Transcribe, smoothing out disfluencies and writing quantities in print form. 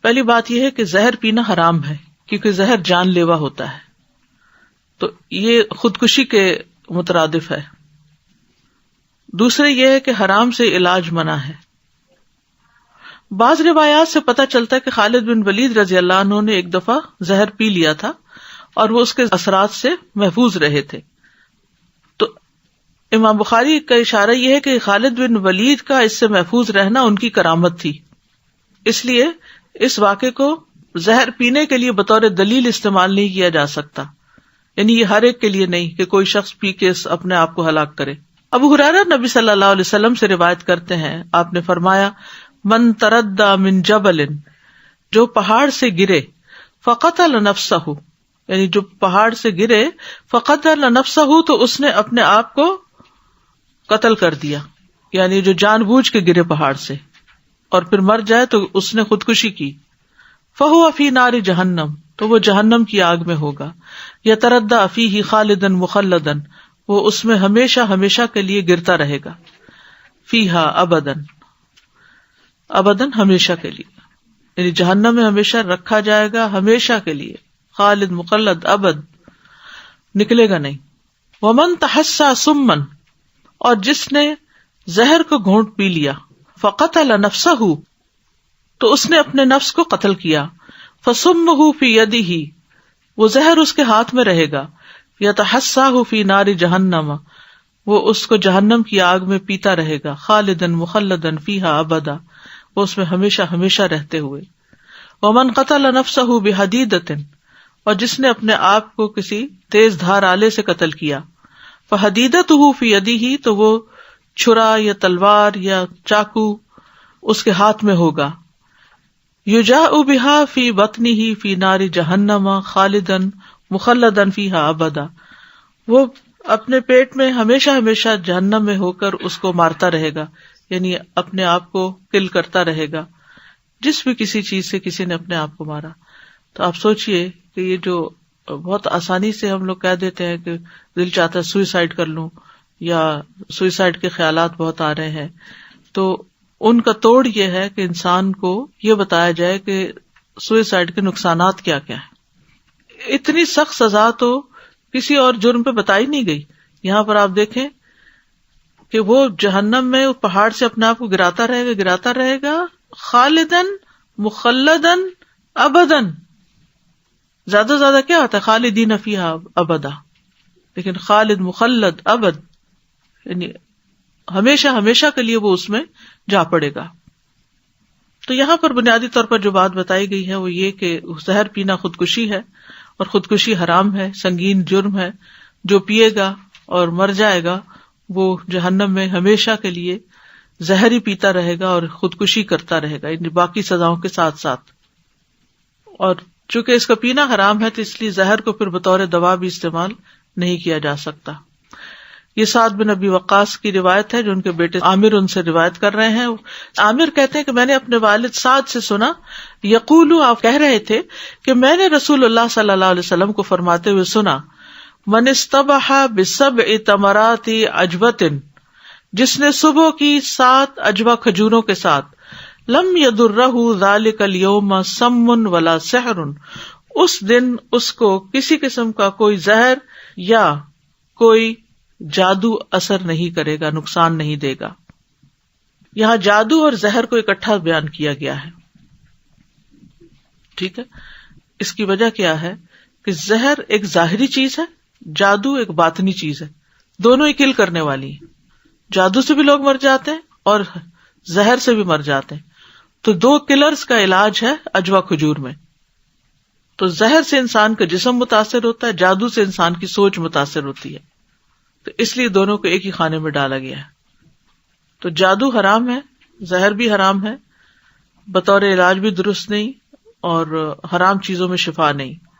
پہلی بات یہ ہے کہ زہر پینا حرام ہے کیونکہ زہر جان لیوا ہوتا ہے، تو یہ خودکشی کے مترادف ہے. دوسرے یہ ہے کہ حرام سے علاج منع ہے. بعض روایات سے پتہ چلتا ہے کہ خالد بن ولید رضی اللہ عنہ نے ایک دفعہ زہر پی لیا تھا اور وہ اس کے اثرات سے محفوظ رہے تھے. تو امام بخاری کا اشارہ یہ ہے کہ خالد بن ولید کا اس سے محفوظ رہنا ان کی کرامت تھی، اس لیے اس واقعے کو زہر پینے کے لیے بطور دلیل استعمال نہیں کیا جا سکتا. یعنی یہ ہر ایک کے لیے نہیں کہ کوئی شخص پی کے اپنے آپ کو ہلاک کرے. ابو ہریرہ نبی صلی اللہ علیہ وسلم سے روایت کرتے ہیں، آپ نے فرمایا من تردى من جبل، جو پہاڑ سے گرے، فقتل نفسہ، یعنی جو پہاڑ سے گرے، فقتل نفسہ، تو اس نے اپنے آپ کو قتل کر دیا، یعنی جو جان بوجھ کے گرے پہاڑ سے اور پھر مر جائے تو اس نے خودکشی کی. فہو فی نار جہنم، تو وہ جہنم کی آگ میں ہوگا. یتردى فیہ خالدا مخلدا، وہ اس میں ہمیشہ ہمیشہ کے لیے گرتا رہے گا. فیہا ابدا، ابدا ہمیشہ کے لیے، یعنی جہنم میں ہمیشہ رکھا جائے گا، ہمیشہ کے لیے. خالد مخلد ابد، نکلے گا نہیں. ومن تحسى سما، اور جس نے زہر کو گھونٹ پی لیا، فقتل نفسہ، تو اس نے اپنے نفس کو قتل کیا. فسمہ فی یدہ، وہ زہر اس کے ہاتھ میں رہے گا. یتحساہ فی نار جہنم، وہ اس کو جہنم کی آگ میں پیتا رہے گا. خالدا مخلدا فیہا ابدا، وہ اس میں ہمیشہ ہمیشہ رہتے ہوئے. ومن قتل نفسہ بحدیدۃ، اور جس نے اپنے آپ کو کسی تیز دھار آلے سے قتل کیا، فحدیدتہ فی یدہ، تو وہ چھرا یا تلوار یا چاقو اس کے ہاتھ میں ہوگا. یجاء بہا فی بطنہ فی نار جہنم خالدا مخلدا فیہا ابدا، وہ اپنے پیٹ میں ہمیشہ ہمیشہ جہنم میں ہو کر اس کو مارتا رہے گا، یعنی اپنے آپ کو کل کرتا رہے گا. جس بھی کسی چیز سے کسی نے اپنے آپ کو مارا. تو آپ سوچئے کہ یہ جو بہت آسانی سے ہم لوگ کہہ دیتے ہیں کہ دل چاہتا ہے سوئسائڈ کر لوں، یا سوئسائڈ کے خیالات بہت آ رہے ہیں، تو ان کا توڑ یہ ہے کہ انسان کو یہ بتایا جائے کہ سوئسائڈ کے نقصانات کیا کیا ہیں. اتنی سخت سزا تو کسی اور جرم پہ بتائی نہیں گئی. یہاں پر آپ دیکھیں کہ وہ جہنم میں پہاڑ سے اپنے آپ کو گراتا رہے گا خالدن مخلدن ابدن. زیادہ سے زیادہ کیا ہوتا ہے خالدین فیہا ابدا، لیکن خالد مخلد ابد، یعنی ہمیشہ ہمیشہ کے لیے وہ اس میں جا پڑے گا. تو یہاں پر بنیادی طور پر جو بات بتائی گئی ہے وہ یہ کہ زہر پینا خودکشی ہے، اور خودکشی حرام ہے، سنگین جرم ہے. جو پیے گا اور مر جائے گا وہ جہنم میں ہمیشہ کے لیے زہر ہی پیتا رہے گا اور خودکشی کرتا رہے گا، یعنی باقی سزاؤں کے ساتھ ساتھ. اور چونکہ اس کا پینا حرام ہے تو اس لیے زہر کو پھر بطور دوا بھی استعمال نہیں کیا جا سکتا. یہ سعد بن ابی وقاص کی روایت ہے جو ان کے بیٹے عامر ان سے روایت کر رہے ہیں. عامر کہتے ہیں کہ میں نے اپنے والد سعد سے سنا، یقول، آپ کہہ رہے تھے کہ میں نے رسول اللہ صلی اللہ علیہ وسلم کو فرماتے ہوئے سنا، من استبح بسبع تمرات عجوۃ، جس نے صبح کی 7 عجوہ کھجوروں کے ساتھ، لم یضرہ ذلک الیوم سم ولا سحر، اس دن اس کو کسی قسم کا کوئی زہر یا کوئی جادو اثر نہیں کرے گا، نقصان نہیں دے گا. یہاں جادو اور زہر کو اکٹھا بیان کیا گیا ہے. ٹھیک ہے، اس کی وجہ کیا ہے کہ زہر ایک ظاہری چیز ہے، جادو ایک باطنی چیز ہے، دونوں ہی کل کرنے والی ہیں. جادو سے بھی لوگ مر جاتے ہیں اور زہر سے بھی مر جاتے ہیں. تو 2 کلرز کا علاج ہے عجوہ کھجور میں. تو زہر سے انسان کا جسم متاثر ہوتا ہے، جادو سے انسان کی سوچ متاثر ہوتی ہے. تو اس لیے دونوں کو ایک ہی کھانے میں ڈالا گیا ہے. تو جادو حرام ہے، زہر بھی حرام ہے، بطور علاج بھی درست نہیں، اور حرام چیزوں میں شفا نہیں.